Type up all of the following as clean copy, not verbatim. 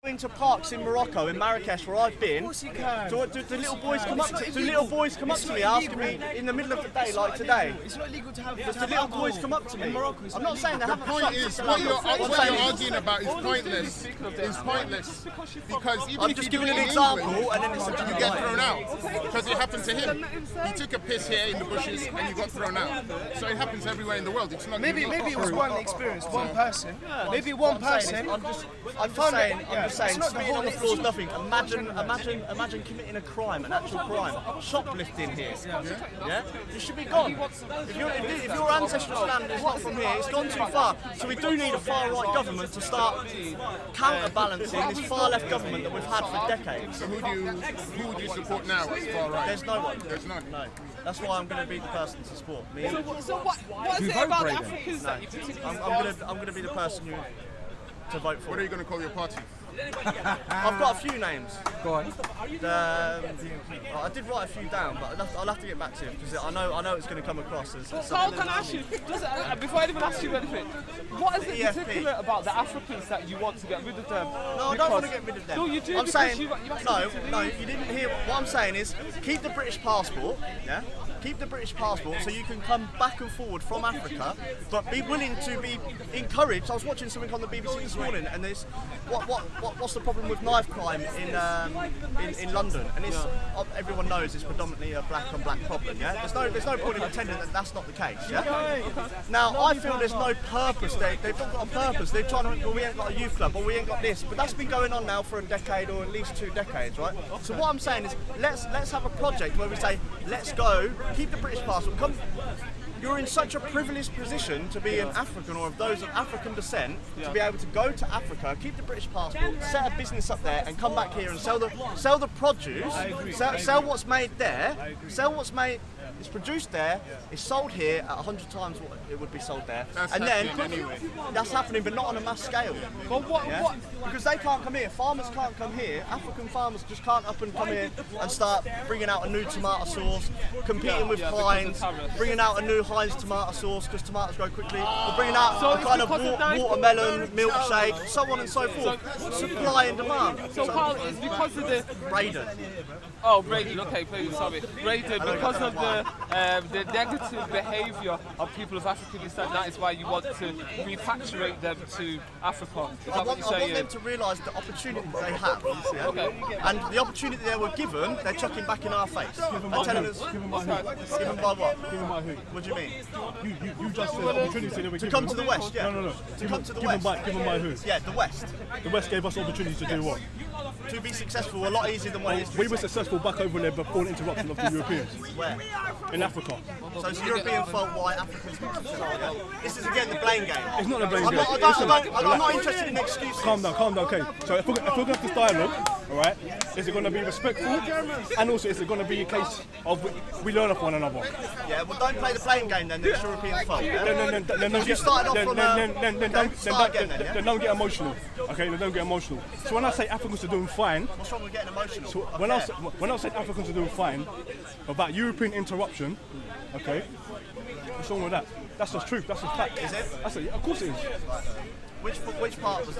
into parks in Morocco, in Marrakesh, where I've been. Of course you can. Do little boys come up to? Do little boys come up to me asking me in the middle of the day, like today? It's not illegal to have. Do little boys come up to me? In Morocco, I'm not saying they The haven't. point is, what you're arguing about is pointless. It's pointless because even I'm if just you do giving it an in example, England, and then it's you get thrown out because it happened to him. He took a piss here in the bushes and you got thrown out. So it happens everywhere in the world. It's not Maybe it was one experience, one person. Maybe one person. I'm just saying, spitting on the floor is nothing. Imagine committing a crime, an actual crime, shoplifting here. Yeah, you should be gone. If your ancestral land is not from here, it's gone too far. So we do need a far right government to start counterbalancing this far left government that we've had for decades. So who would you support now as far right? There's no one. There's none. No. That's why I'm going to be the person to support. Me. So what is it about the Africans that you particularly I'm going to be the person to vote for. What are you going to call your party? I've got a few names. Go on. I did write a few down, but I'll have to get back to you because I know it's going to come across as. Carl, can I ask you, before I even ask you anything, what is it EFP. particular about the Africans that you want to get rid of them? No, I don't want to get rid of them. No, you do. I'm because saying you asked me to no. leave. You didn't hear what I'm saying is keep the British passport. Yeah. Keep the British passport so you can come back and forward from Africa, but be willing to be encouraged. I was watching something on the BBC this morning, and there's what's the problem with knife crime in London? And it's everyone knows it's predominantly a black on black problem. Yeah, there's no point in pretending that that's not the case. Yeah. Now I feel there's no purpose. They've not got a purpose. They're trying to. Well, we ain't got a youth club, or we ain't got this. But that's been going on now for a decade or at least 2 decades, right? So what I'm saying is let's have a project where we say let's go. Keep the British passport. You're in such a privileged position to be an African or of those of African descent to be able to go to Africa, keep the British passport, set a business up there, and come back here and sell the produce, sell what's made there, sell what's made. It's produced there, it's sold here at 100 times what it would be sold there. That's and then happening anyway. That's happening, but not on a mass scale. But what? Because they can't come here. Farmers can't come here. African farmers just can't up and come here and start bringing out a new tomato sauce, competing with Heinz, bringing out a new Heinz tomato sauce because tomatoes grow quickly, or bringing out a kind of watermelon milkshake, so on and so forth. Supply and demand. So Carl, it's because of the BRAYDEN. Oh, BRAYDEN. Okay, sorry, BRAYDEN. Because of the negative behaviour of people of African descent, that is why you want to repatriate them to Africa. Is that what you're I want saying? them to realise the opportunity they have, yeah? Okay. And the opportunity they were given, they're chucking back in our face. They're telling us, given by what? Given by who? What do you mean? You just said opportunity they were given. To come to the West, yeah. No. To come to the given West. Given by who? Yeah, the West. The West gave us opportunity to do what? To be successful a lot easier than what it is. We were successful back over there before the interruption of the Europeans. Where? In Africa. So it's European fault why Africans not successful. This is again the blame game. It's not a blame game. I'm not interested in excuses. Calm down, okay. So if we're going to have this dialogue, alright, is it going to be respectful? And also, is it going to be a case of we learn off one another? Yeah, well don't play the blame game then, it's European fault. Yeah? Then don't You started off on then don't get emotional. Okay, then don't get emotional. So when I say Africans are doing fine, What's wrong with getting emotional? so when I say Africans are doing fine, about European interruption, okay, what's wrong with that? That's the truth, that's a fact. Is it? Of course it is. Which part was?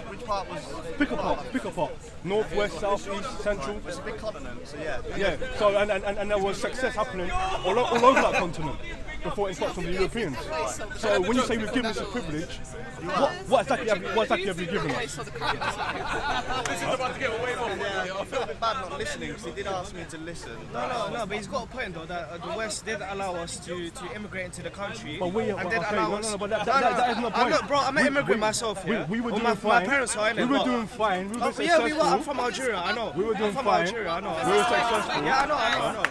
Pick apart. North, west, south, east, central. It's a big continent, so yeah. Yeah. So and there was success happening all over that continent before interruption of the Europeans. So when you say we've given us a privilege, what exactly have you given us? I feel a bit bad not listening because he did ask me to listen. No, but he's got a point though that the West did allow us to immigrate into the country. But we and did allow us. but that isn't the point. I'm an immigrant myself. Yeah? We were doing my fine. My parents are in it. We were doing fine. We were successful. Yeah, we were. I'm from Algeria. I know. We were doing from fine. Algeria. I know. We were successful. Yeah,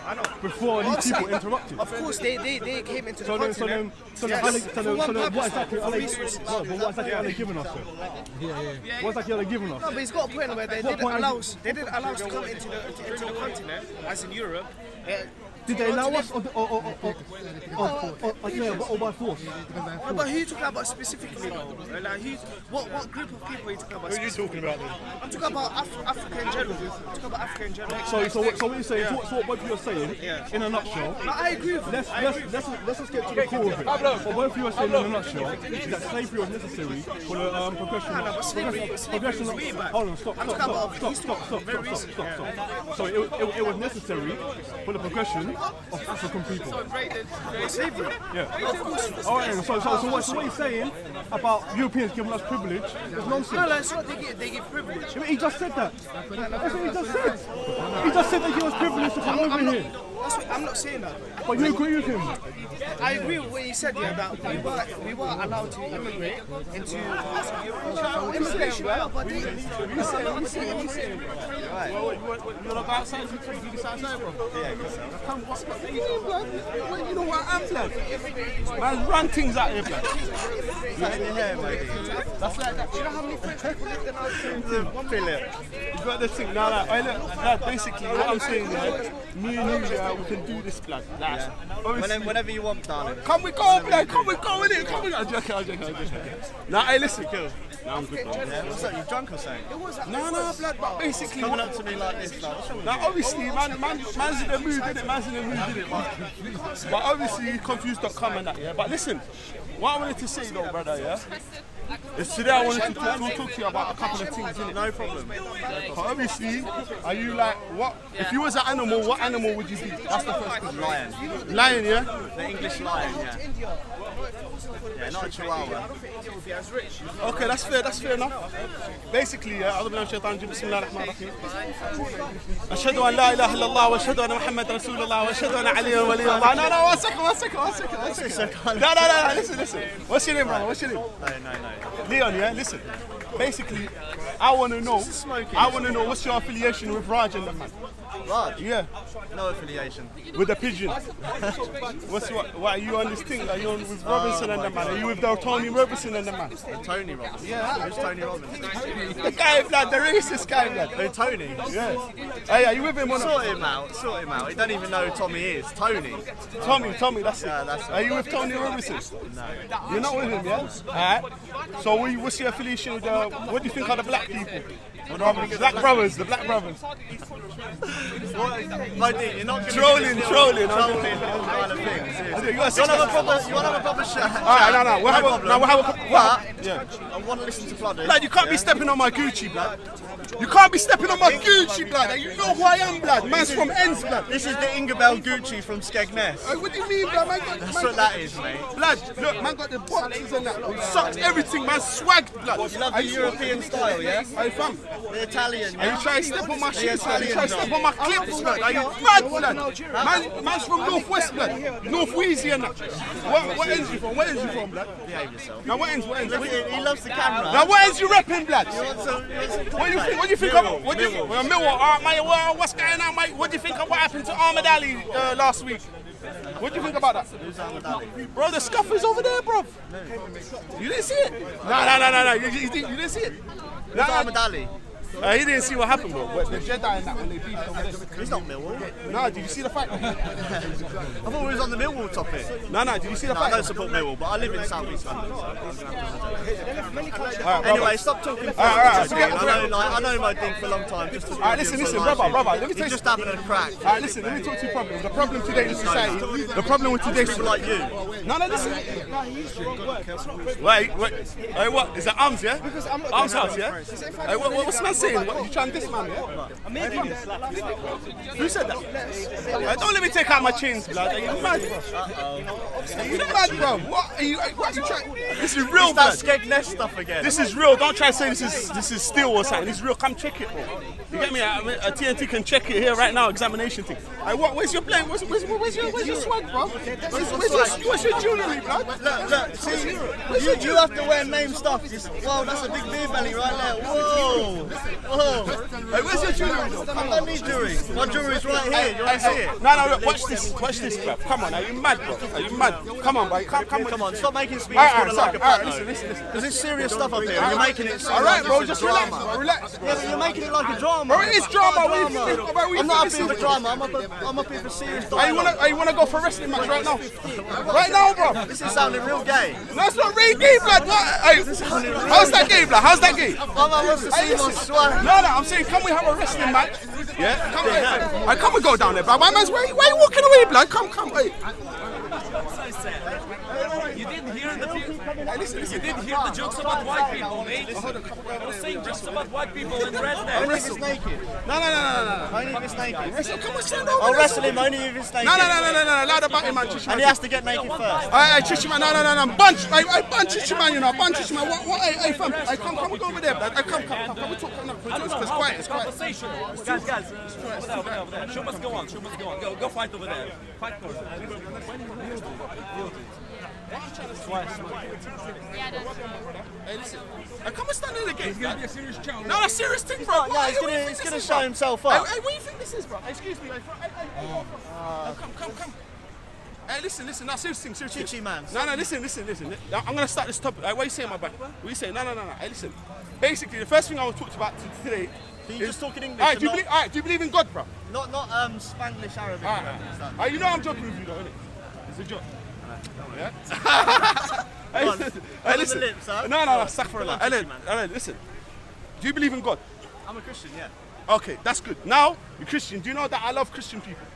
I know. Before these people interrupted. Of course, they came into the continent. What exactly are they giving us? What exactly are they giving us? No, but he's got a point where they did allow us to come into the continent, as in Europe, Did they allow us or by force? But who are you talking about specifically though? Like what group of people are you talking about? Who are you talking about then? I'm talking about Africa in general. I'm talking about Africa in general. So what you're saying, so what both of you are saying, in a nutshell, But I agree with you. let's just get to the core of it. What both of you are saying in a nutshell is that slavery was necessary for the progression. Hold on, stop. So it was necessary for the progression of African people. Slavery. Yeah. Alright, so what he's saying about Europeans giving us privilege is nonsense. No, it's not they give privilege. He just said that. That's what he just said. He just said that he was privileged to come over here. I'm not saying that. But you agree with him? I agree with what you said, yeah, that we were allowed to immigrate into immigration. But You wanna go outside? You can outside, bro. Yeah, come on. You know what I'm like? Man, run things out here, blood. That's like that. do you know how many French people live in our Philip, you got this thing now. Basically, what I'm saying is, me and you, we can do this, blood. Whenever you want, darling. Come we go, blood. Come we go with it. Come we go. I'm joking. Nah, hey, listen, kill. Nah, I'm good, bro. Yeah, what's up? You drunk or something? No, blood. But basically, Coming up to me like this, like, what's wrong with you? now obviously, man's in the mood, innit? Man's in the mood, innit? But obviously, confused.com and that, yeah. But listen, what I wanted to say though, brother, yeah, is today I wanted to talk to you about a couple of things, innit? No problem. But obviously, are you like, what? If you was an animal, what animal would you be? That's the first question. Lion. Lion, yeah? The English lion, yeah. Yeah, not a chihuahua. Okay, that's fair enough. Basically, أعوذ بالله من الشيطان الرجيم بسم الله الرحمن الرحيم أشهد أن لا إله إلا الله وأشهد أن محمد رسول الله وأشهد أن عليا ولي الله. No, one second. No, listen. What's your name, brother? What's your name? No. Leon, yeah? Listen. Basically, I want to know what's your affiliation with Raj and the man. Raj? Yeah. No affiliation. With the pigeon. What are you on this thing? Are you on with Robinson and the man? Are you with the Tony Robinson and the man? Tony Robinson? Yeah. Who's Tony Robinson? The guy, blood, the racist guy, blood. Oh, Tony? Yeah. Hey, are you with him or not? Sort him out. He don't even know who Tommy is. Tony. Tommy, that's it. Yeah, that's it. Are you with Tony Robinson? No. You're not with him, yeah? Alright. So what's your affiliation with what do you think are the black people? The black brothers. My dude, you're not Trolling. kind of thing. You want to have a proper chat? Alright, no. We'll have a But yeah. I want to listen to Blooders. Blood, you can't be stepping on my Gucci, blood. You can't be stepping on my Gucci, blood. You know who I am, blood. Man's from Ends, blood. This is the Ingabel Gucci from Skegness. Hey, what do you mean, blood? That's what that is, mate. Blood, look, man got the boxes and that. Sucks everything, man. Swagged, blood. You love the European style, yeah? Hey, fam. The Italian, Are yeah? you trying to step on my shit, blood? Are you Italian, trying to step on my clips, blood? Are you mad, blood? Man's from Northwest, blood. North Wheezy and that. What ends you from? Where ends you from, blood? Behave yourself. Now, what ends? Look at him, he loves the camera. Now, what ends you repping, blood? What What do you think of Millwall? Mate, what's going on, mate? What do you think of what happened to Ahmed Ali last week? What do you think about that? Bro, the scuff is over there, bro. You didn't see it? No. You didn't see it? Who's Ahmed Ali? He didn't see what happened, bro. The Jedi and that when they beefed over this. He's not Millwall. No, did you see the fight? I thought we was on the Millwall topic. No, did you see the I fight? don't support Millwall, but I live in South East London. Anyway, stop talking. I know my thing for a long time. Alright, listen, brother. Let me tell you. Just having a crack. Alright, listen. Let me talk to you. The problem today in society. The problem with today's People like you. No, listen. Wait. Hey, what? Is that Arms, yeah? Arms House, yeah? Hey, what's man saying? What, you trying to diss man, yeah? Who said that? Hey, don't let me take out my chains, blood. Are you mad, bro? Are you mad, bro? What are you trying? This is real, blood. That Skegness stuff again. This is real. Don't try to say this is still or something. This is real. Come check it, bro. You get me? A TNT can check it here right now. Examination thing. Hey, what? Where's your plane? Where's your swag, bro? Where's your jewellery, blood? Look. See, you have to wear name stuff. Whoa, that's a big beer belly right there. Whoa. Hey, where's your Let me jury. My jury's right here. You want to see it? No, look, watch this, bro. Come on, are you mad, bro? Are you mad? Come on, bro. Come on, stop making speech Alright, like a alright, pet. listen. Because it's serious stuff up here. You're making it seem Alright, like bro, this is just a relax, drama. bro. Relax, bro. Yeah, but you're making it like a drama. Bro, it is drama. It's What not do you a think, drama. bro? What do you I'm not up think here this for drama. I'm up here for serious Hey, dialogue. you wanna go for a wrestling match right now? Right now, bro. This is sounding real gay. No, it's not really gay, blood. What? Hey, how's that gay, blood? How's that gay? My man wants to see my swag. No, I'm saying, can we have a wrestling match? Yeah, come here. Hey, come and go down there, blood. My man's, why are you walking away, blood? Come, hey. You didn't hear you didn't hear the jokes about white people, mate. I was saying jokes about white people and rednecks. Only if it's naked. No. Only if it's naked. Come on, stand over. I'll wrestle him only if it's naked. No. Loud about him, man. And he has to get naked first. Hey, Chichiman, no. Bunch Chichiman, you know. Bunch Chichiman. What? Hey, fam. Hey, come go over there, blood. Hey, come. We talk. It's quiet. Conversation. Guys, over there. Show must go on. Go fight over there. Fight for it. Hey, listen. Come and stand in the gate. It's gonna be a serious challenge. No, a serious thing, bro. Yeah, he's gonna show himself up. Hey, what do you think this is, bro? Excuse me. Come. Hey, listen. No, serious thing. Chichi man. No, listen. Now, I'm gonna start this topic. What are you saying, my back? What are you saying? No. Hey, listen. Basically, the first thing I want to talk about today. Can you just talk in English? Alright, do you believe in God, bro? Not Spanglish Arabic. Alright, you know I'm joking with you, though, innit? It's a joke. Yeah? Hey, listen. No, astaghfirullah. Hey, listen. Do you believe in God? I'm a Christian, yeah. Okay, that's good. Now, you're Christian. Do you know that I love Christian people?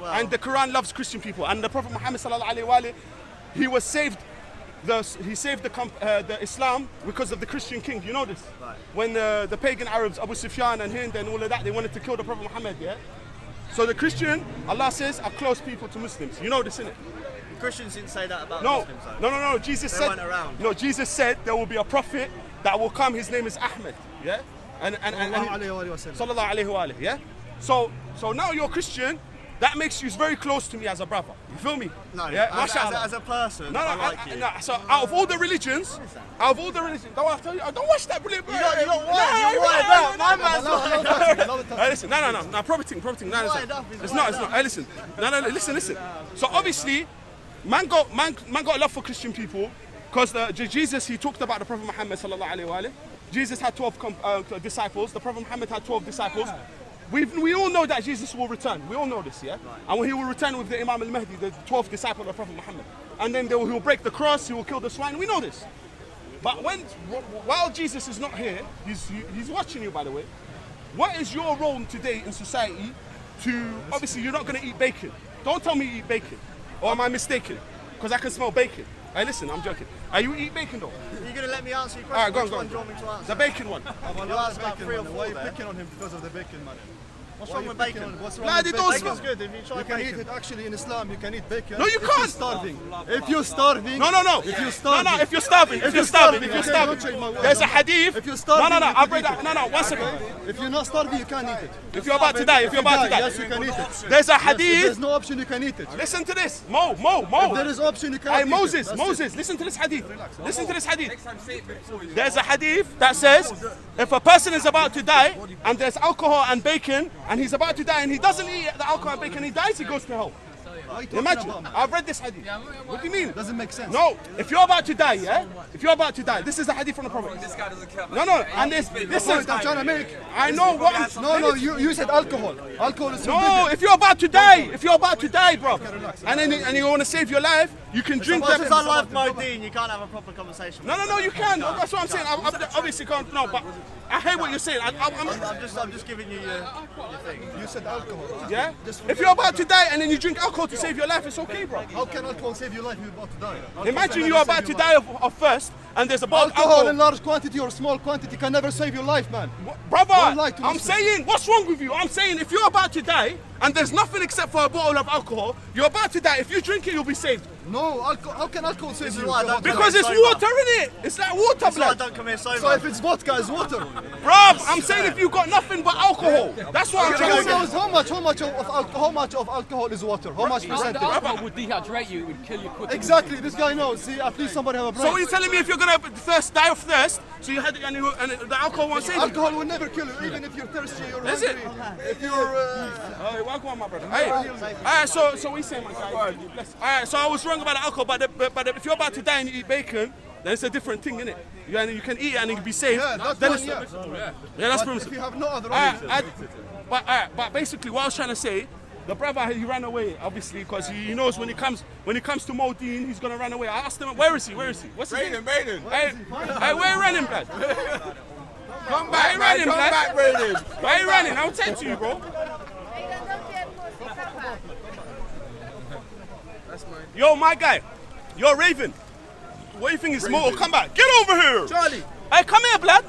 Well, And the Quran loves Christian people. And the Prophet Muhammad sallallahu alaihi wasallam, he was saved. He saved the Islam because of the Christian king. You know this? Right. When the pagan Arabs, Abu Sufyan and Hind and all of that, they wanted to kill the Prophet Muhammad, yeah? So the Christian, Allah says, are close people to Muslims. You know this, innit? the Christians didn't say that about No. Muslims, though. No. Jesus They said. weren't around. No, Jesus said there will be a prophet that will come. His name is Ahmed. Yeah. And Sallallahu alaihi wa alihi, yeah. So now you're Christian. That makes you very close to me as a brother. You feel me? No, Yeah. as a person, I like you. No. So out of all the religions, don't I tell you? Don't watch that, brilliant. You got wired up. My man's wired up. Hey, listen, no, property. No, it's not. Hey, listen, no, listen. So obviously, man got a love for Christian people, because Jesus, he talked about the Prophet Muhammad sallallahu alaihi wasallam. Jesus had 12 disciples. The Prophet Muhammad had 12 disciples. We all know that Jesus will return. We all know this, yeah? And when he will return with the Imam al-Mahdi, the 12th disciple of the Prophet Muhammad. And then he will break the cross, he will kill the swine. We know this. But while Jesus is not here, he's watching you, by the way. What is your role today in society obviously you're not going to eat bacon. Don't tell me you eat bacon. Or am I mistaken? Because I can smell bacon. Hey, listen, I'm joking. You eat bacon though? Are you going to let me answer your All right, question? go on. Which one do you want me to answer? The bacon one. You asked about 3 or 4 Why are you there. picking on him because of the bacon, man? What's wrong with bacon? What's wrong Nah, with they bacon? don't Bacon's smell. good if you try You can eat bacon. it actually in Islam. You can eat bacon. No, you if can't. You're starving. If you're starving. No. If you're starving. No, if you're starving. If you're starving. don't change my word. There's a hadith. If you're starving, No, you I'll can break eat that. No, 1 second. If you're not starving, you can't eat it. If you're about to die, Yes, you can eat it. There's a Yes, if hadith. there's no option, you can eat it. Listen to this. Mo. If there is option, you can't Hey, eat Moses, it. That's it. listen to this hadith. Listen to this hadith. There's a hadith that says if a person is about to die and there's alcohol and bacon and he's about to die and he doesn't eat the alcohol and bacon, he dies, he goes to hell. What are you talking Imagine, about, man? I've read this hadith. What do you mean? Doesn't make sense. No, if you're about to die, yeah? If you're about to die, this is the hadith from the Prophet. This guy doesn't care. No, and this, Point listen, I'm trying to make. I know what. No, you said alcohol. Alcohol is No, forbidden. if you're about to die, bro, and you want to save your life, you can drink Once them. it's on live mode, Dean, you can't have a proper conversation. No, you can. That's what I'm saying. I obviously can't. No, but I hear what you're saying. I'm just giving you your thing. You said alcohol. Yeah. Just If you're about to die and then you drink alcohol to save your life, it's okay, bro. How can alcohol save your life if you're about to die? Imagine you're about to die of thirst and there's a bottle of Alcohol in alcohol. large quantity or small quantity can never save your life, man. Brother, Don't lie to I'm me. saying, what's wrong with you? I'm saying if you're about to die and there's nothing except for a bottle of alcohol, you're about to die. If you drink it, you'll be saved. No, how can alcohol save This is you? why I don't Because it's sober. water in it. It's like water, That's why I blood. don't come here sober. So if it's vodka, it's water. Bruv, I'm saying if you've got nothing but alcohol alcohol. That's what I'm trying Who to say. knows how much of alcohol is water? How much percentage? Alcohol would dehydrate you, it would kill you quickly. Exactly. This guy knows. See, at least somebody have a brain. So you're telling me if you're gonna die of thirst, so you had and the alcohol won't save you? Alcohol will never kill you, even if you're thirsty or Is hungry. it? If you're Alright, welcome on, my brother. Hey, alright, so what you saying, my guy? Alright, so I was wrong about the alcohol, but if you're about to die and you eat bacon, then it's a different thing, innit? You can eat it and you can be saved. yeah, that's Then fine, it's yeah. yeah, that's But if permissible. you have no other Alright, option. but basically what I was trying to say, the brother he ran away obviously because he knows when he comes to DEEN he's gonna run away. I asked him where is he? What's his name? Brayden. Hey, where you running, blood? Come back, man. Come back, Brayden. Where you running? I'll tell you, bro. Yo, my guy, you're Raven. What do you think is more? Come back. Get over here. Charlie. Hey, come here, blood.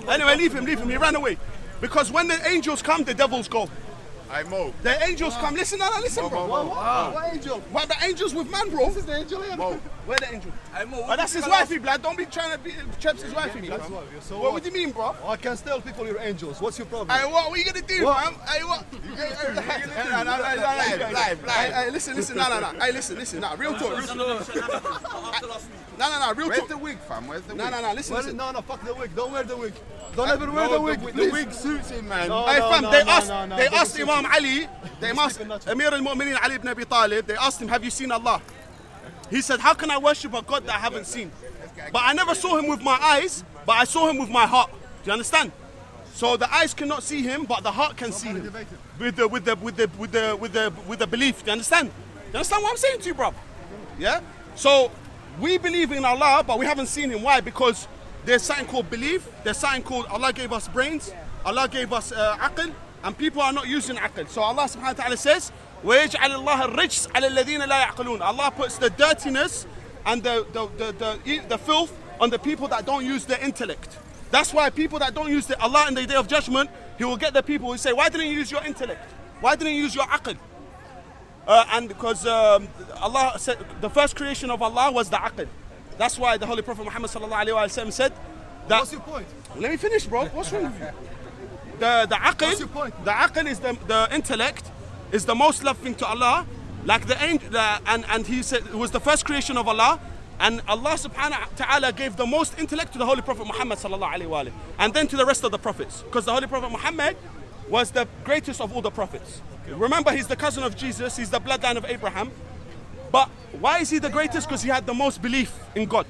Anyway, leave him. He ran away. Because when the angels come, the devils go. I Mo. The angels come. Listen, listen, bro. What angel? What, the angels with man, bro? This is the angel here. Where the angel? I Mo. Oh, that's his wifey, blood. Don't be trying to be Chep's his wifey, blood. So What do you mean, bro? I can tell people you're angels. What's your problem? Hey, what are you gonna do, What? fam? Hey, what? Hey, listen, no. Hey, listen, nah, real talk. No, real Where's talk. the wig, fam? Where's the wig? No, listen. No, fuck the wig. Don't wear the wig. Don't ever wear the wig. The please. wig suits him, man. No. Hey, fam, they no, asked Imam Ali, they asked Amir al-Mu'mineen Ali ibn Abi Talib, they asked him, have you seen Allah? He said, how can I worship a God that I haven't seen? But I never saw him with my eyes, but I saw him with my heart. Do you understand? So the eyes cannot see him, but the heart can see him. With the belief. Do you understand? Do you understand what I'm saying to you, bro? Yeah? So we believe in Allah, but we haven't seen him. Why? Because there's something called belief, there's something called Allah gave us brains, Allah gave us aql, and people are not using aql. So Allah subhanahu wa ta'ala says, وَيَجْعَلِ اللَّهَ الرِّجْسَ عَلَى الَّذِينَ لَا يَعْقِلُونَ. Allah puts the dirtiness and the filth on the people that don't use their intellect. That's why people that don't use Allah in the day of judgment, He will get the people who say, why didn't you use your intellect? Why didn't you use your aql? And because Allah said, the first creation of Allah was the aql. That's why the Holy Prophet Muhammad sallallahu alaihi wasallam said that. What's your point? Let me finish, bro. What's wrong with you? The aql, What's your point? the aql is the intellect, is the most loved thing to Allah. Like the angel, and he said it was the first creation of Allah, and Allah subhanahu wa ta'ala gave the most intellect to the Holy Prophet Muhammad sallallahu alaihi wasallam, and then to the rest of the prophets, because the Holy Prophet Muhammad was the greatest of all the prophets. Remember, he's the cousin of Jesus, he's the bloodline of Abraham. But why is he the greatest? Because he had the most belief in God.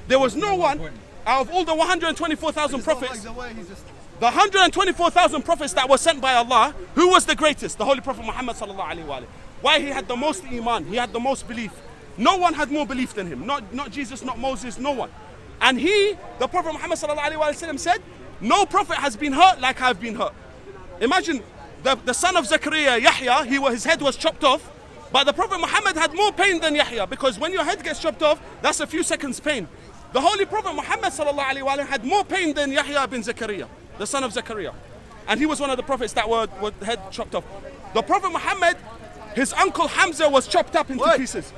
There was no one out of all the 124,000 prophets. The 124,000 prophets that were sent by Allah, who was the greatest? The Holy Prophet Muhammad sallallahu alaihi wasallam. Why? He had the most iman, he had the most belief. No one had more belief than him. Not Jesus, not Moses, no one. And the Prophet Muhammad sallallahu alaihi wasallam said, no prophet has been hurt like I've been hurt. Imagine the son of Zakaria, Yahya, his head was chopped off. But the Prophet Muhammad had more pain than Yahya, because when your head gets chopped off, that's a few seconds pain. The Holy Prophet Muhammad sallallahu alaihi wasallam had more pain than Yahya bin Zakaria, the son of Zakaria. And he was one of the prophets that were head chopped off. The Prophet Muhammad, his uncle Hamza was chopped up into pieces.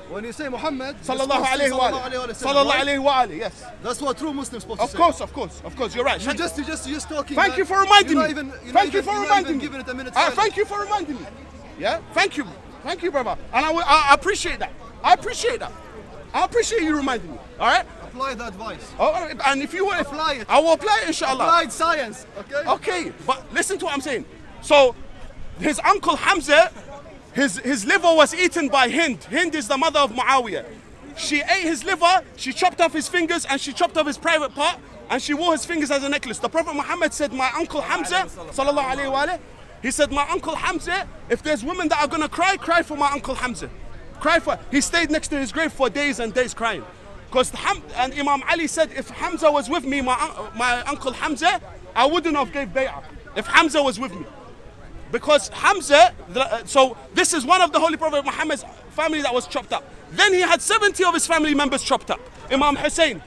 When you say Muhammad, Sallallahu alaihi wa Sallallahu alaihi wa yes. That's what true Muslims supposed to say. Of course, you're right. You're just talking. Thank you for reminding me. Thank you for reminding me. Thank you for reminding me. Yeah, thank you, brother. And I appreciate that. I appreciate you reminding me. All right. Apply the advice. Oh, and if you want, apply it. I will apply it, inshallah. Applied science. Okay. Okay, but listen to what I'm saying. So, his uncle Hamza, his liver was eaten by Hind. Hind is the mother of Muawiyah. She ate his liver, she chopped off his fingers, and she chopped off his private part, and she wore his fingers as a necklace. The Prophet Muhammad said, my uncle Hamza, sallallahu alaihi wa he said, my uncle Hamza, if there's women that are going to cry, cry for my uncle Hamza. Cry for. He stayed next to his grave for days and days crying. And Imam Ali said, if Hamza was with me, my uncle Hamza, I wouldn't have gave bay'ah. If Hamza was with me. Because Hamza, so this is one of the Holy Prophet Muhammad's family that was chopped up. Then he had 70 of his family members chopped up. Imam Hussein,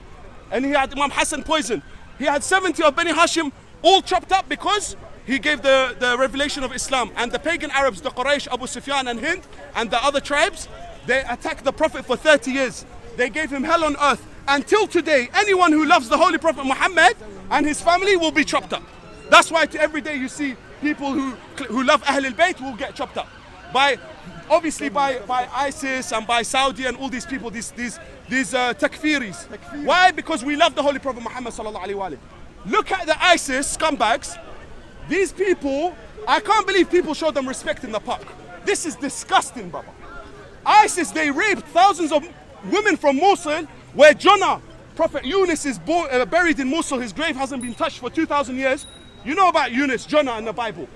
and he had Imam Hassan poisoned. He had 70 of Bani Hashim all chopped up because he gave the revelation of Islam. And the pagan Arabs, the Quraysh, Abu Sufyan and Hind, and the other tribes, they attacked the Prophet for 30 years. They gave him hell on earth. Until today, anyone who loves the Holy Prophet Muhammad and his family will be chopped up. That's why every day you see people who love Ahl al-Bayt will get chopped up. Obviously by ISIS and by Saudi and all these people, these takfiris. Why? Because we love the Holy Prophet Muhammad sallallahu alaihi wasallam. Look at the ISIS scumbags. These people, I can't believe people show them respect in the park. This is disgusting, Baba. ISIS, they raped thousands of women from Mosul, where Jonah, Prophet Yunus, is buried in Mosul. His grave hasn't been touched for 2,000 years. You know about Yunus, Jonah in the Bible.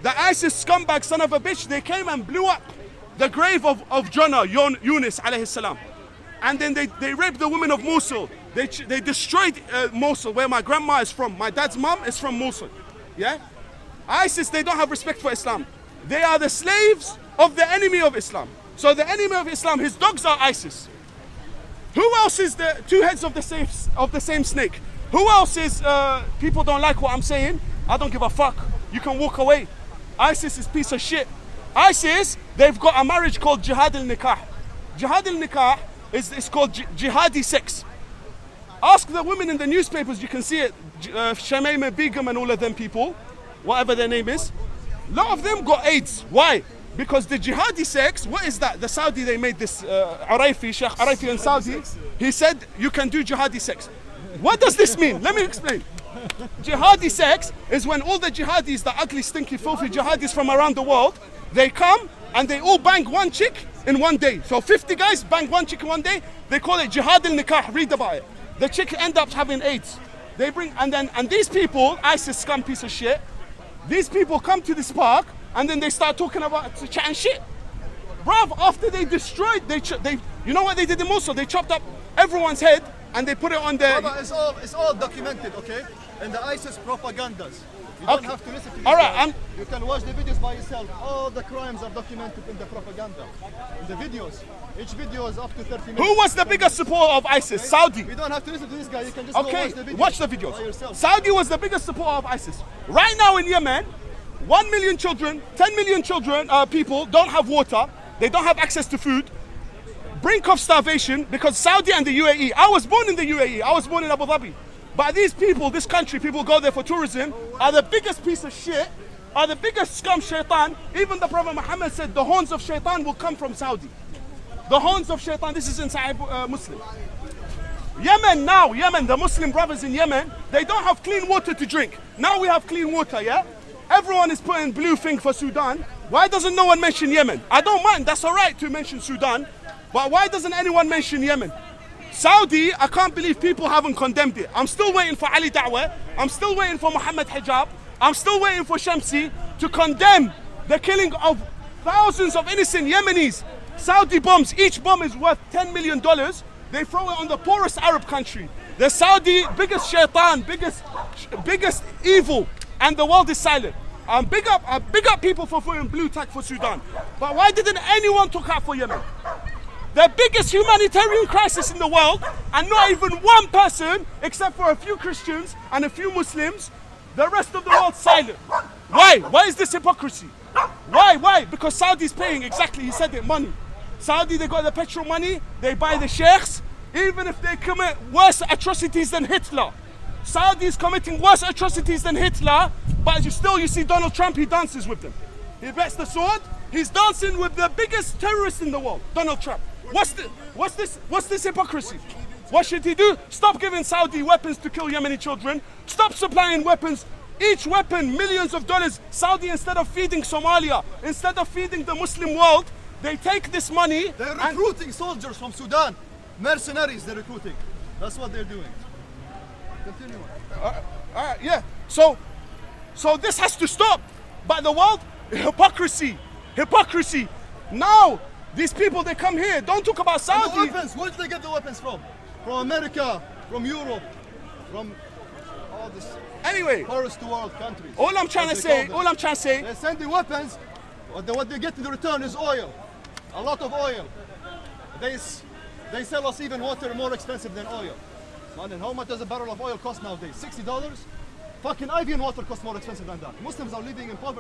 The ISIS scumbag son of a bitch, they came and blew up the grave of Jonah, Yunus alayhi salam. And then they raped the women of Mosul. They destroyed Mosul, where my grandma is from. My dad's mom is from Mosul. Yeah? ISIS, they don't have respect for Islam. They are the slaves of the enemy of Islam. So the enemy of Islam, his dogs are ISIS. Who else is the two heads of the same snake? Who else is, people don't like what I'm saying? I don't give a fuck. You can walk away. ISIS is piece of shit. ISIS, they've got a marriage called Jihad al-Nikah. Jihad al-Nikah is called jihadi sex. Ask the women in the newspapers, you can see it. Shamaima Begum and all of them people, whatever their name is. A lot of them got AIDS. Why? Because the jihadi sex, what is that? The Saudi, they made this, Sheikh Araifi in Saudi, he said you can do jihadi sex. What does this mean? Let me explain. Jihadi sex is when all the jihadis, the ugly, stinky, filthy jihadis from around the world, they come and they all bang one chick in one day. So 50 guys bang one chick in one day. They call it Jihad al-Nikah. Read about it. The chick end up having AIDS. They bring, and these people, ISIS scum piece of shit, these people come to this park and then they start talking about chatting shit. Bruv, after they destroyed, you know what they did in Mosul? They chopped up everyone's head and they put it on their... It's all documented, okay? And the ISIS propagandas. You don't have to listen to this. All right, you can watch the videos by yourself. All the crimes are documented in the propaganda. In the videos. Each video is up to 30 minutes. Who was the biggest supporter of ISIS? Okay. Saudi. You don't have to listen to this guy. You can just go watch the videos. Watch the videos. Saudi was the biggest supporter of ISIS. Right now in Yemen, 1 million children, 10 million children, people don't have water. They don't have access to food. Brink of starvation because Saudi and the UAE. I was born in the UAE. I was born in Abu Dhabi. But these people, this country, people go there for tourism, are the biggest piece of shit, are the biggest scum shaitan. Even the Prophet Muhammad said the horns of shaitan will come from Saudi. The horns of shaitan, this is in Sahih Muslim. Yemen now, the Muslim brothers in Yemen, they don't have clean water to drink. Now we have clean water, yeah? Everyone is putting blue thing for Sudan. Why doesn't no one mention Yemen? I don't mind, that's all right to mention Sudan. But why doesn't anyone mention Yemen? Saudi, I can't believe people haven't condemned it. I'm still waiting for Ali Dawah. I'm still waiting for Muhammad Hijab. I'm still waiting for Shamsi to condemn the killing of thousands of innocent Yemenis. Saudi bombs, each bomb is worth $10 million. They throw it on the poorest Arab country. The Saudi, biggest shaitan, biggest evil, and the world is silent. Big up people for throwing blue tag for Sudan. But why didn't anyone talk out for Yemen? The biggest humanitarian crisis in the world, and not even one person, except for a few Christians and a few Muslims, the rest of the world silent. Why? Why is this hypocrisy? Why? Because Saudi's paying, exactly, he said it, money. Saudi, they got the petrol money, they buy the sheikhs, even if they commit worse atrocities than Hitler. Saudi's committing worse atrocities than Hitler, but you see Donald Trump, he dances with them. He bets the sword, he's dancing with the biggest terrorist in the world, Donald Trump. What's this hypocrisy? What should he do? Stop giving Saudi weapons to kill Yemeni children. Stop supplying weapons. Each weapon, millions of dollars. Saudi, instead of feeding Somalia, instead of feeding the Muslim world, they take this money. They're recruiting soldiers from Sudan. Mercenaries, they're recruiting. That's what they're doing. Continue. Yeah. So this has to stop. But the world, hypocrisy. Now, these people, they come here. Don't talk about Saudi. And the weapons, where did they get the weapons from? From America, from Europe, from all this. Anyway, first world countries. All I'm trying to say, they send the weapons. What they get in return is oil, a lot of oil. They sell us even water more expensive than oil. Man, and how much does a barrel of oil cost nowadays? $60. Fucking Evian water costs more expensive than that. Muslims are living in poverty.